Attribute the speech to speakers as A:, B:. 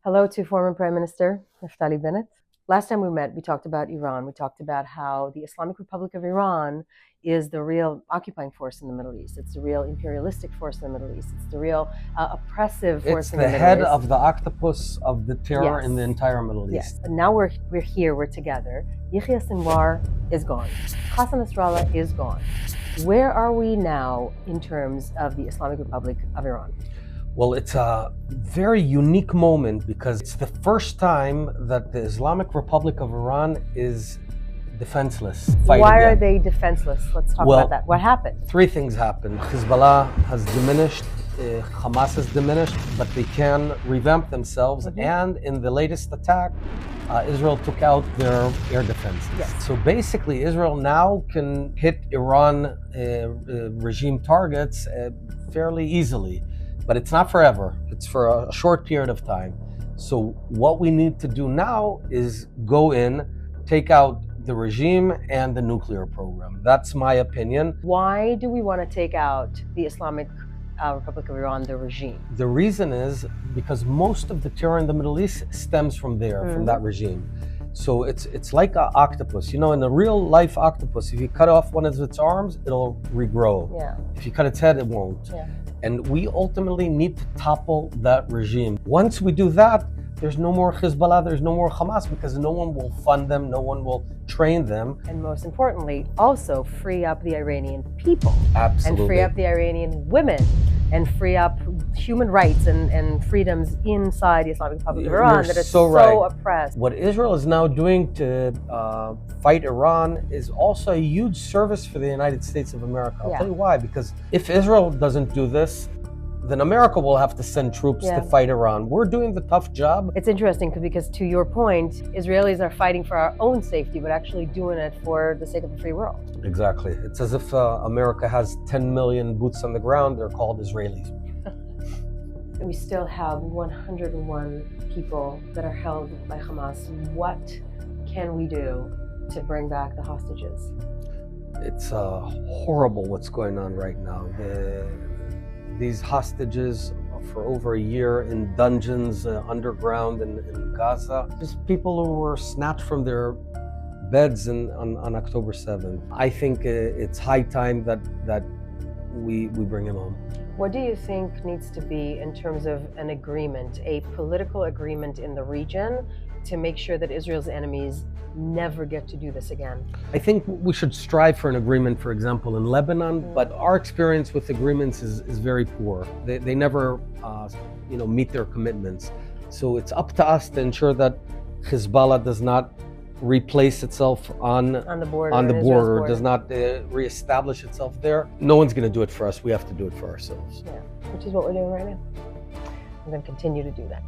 A: Hello to former Prime Minister Naftali Bennett. Last time we met, we talked about Iran. We talked about how the Islamic Republic of Iran is the real occupying force in the Middle East. It's the real imperialistic force in the Middle East. It's the real oppressive force in the Middle East.
B: It's the head of the octopus of the terror in the entire Middle East.
A: Yes, and now we're here, we're together. Yahya Sinwar is gone. Hassan Nasrallah is gone. Where are we now in terms of the Islamic Republic of Iran?
B: Well, it's a very unique moment because it's the first time that the Islamic Republic of Iran is defenseless.
A: Why are they defenseless? Let's talk about that. What happened?
B: Three things happened. Hezbollah has diminished, Hamas has diminished, but they can revamp themselves. And in the latest attack, Israel took out their air defenses.
A: Yes.
B: So basically, Israel now can hit Iran regime targets fairly easily. But it's not forever. It's for a short period of time. So what we need to do now is go in, take out the regime and the nuclear program. That's my opinion.
A: Why do we want to take out the Islamic Republic of Iran, the regime?
B: The reason is because most of the terror in the Middle East stems from there, from that regime. So it's like an octopus. You know, in a real life octopus, if you cut off one of its arms, it'll regrow.
A: Yeah.
B: If you cut its head, it won't.
A: Yeah.
B: And we ultimately need to topple that regime. Once we do that, there's no more Hezbollah, there's no more Hamas, because no one will fund them, no one will train them.
A: And most importantly, also free up the Iranian people.
B: Absolutely.
A: And free up the Iranian women, and free up human rights and freedoms inside the Islamic Republic of Iran that is so oppressed.
B: What Israel is now doing to fight Iran is also a huge service for the United States of America. I'll tell you why, because if Israel doesn't do this, then America will have to send troops to fight Iran. We're doing the tough job.
A: It's interesting because to your point, Israelis are fighting for our own safety, but actually doing it for the sake of the free world.
B: Exactly. It's as if America has 10 million boots on the ground. They're called Israelis.
A: We still have 101 people that are held by Hamas. What can we do to bring back the hostages?
B: It's horrible what's going on right now. These hostages for over a year in dungeons underground in Gaza. Just people who were snatched from their beds on October 7th. I think it's high time that we bring him home.
A: What do you think needs to be in terms of an agreement, a political agreement in the region to make sure that Israel's enemies never get to do this again?
B: I think we should strive for an agreement, for example, in Lebanon, but our experience with agreements is very poor. They never meet their commitments. So it's up to us to ensure that Hezbollah does not replace itself on the border, does not reestablish itself there. No one's going to do it for us. We have to do it for ourselves.
A: Yeah, which is what we're doing right now. I'm going to continue to do that.